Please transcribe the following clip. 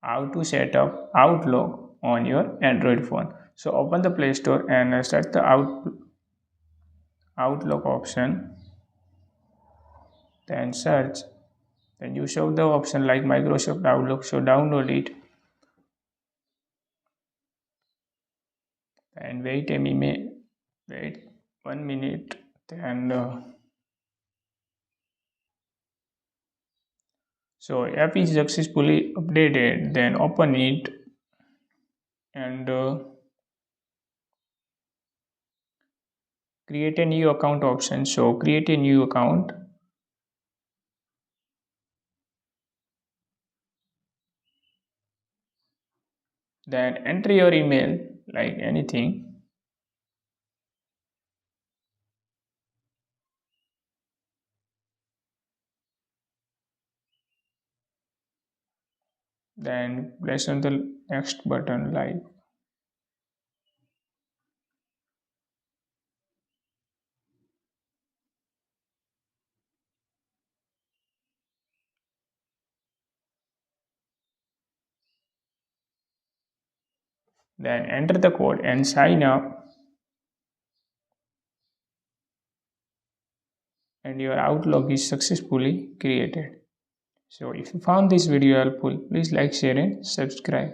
how to set up Outlook on your Android phone. So open the Play Store and search the Outlook option, then search. Then you show the option like Microsoft Outlook, so download it and wait 1 minute. Then so app is successfully updated. Then open it and create a new account option. So create a new account. Then enter your email like anything. Then press on the next button like. Then enter the code and sign up, and your Outlook is successfully created. So if you found this video helpful, please like, share and subscribe.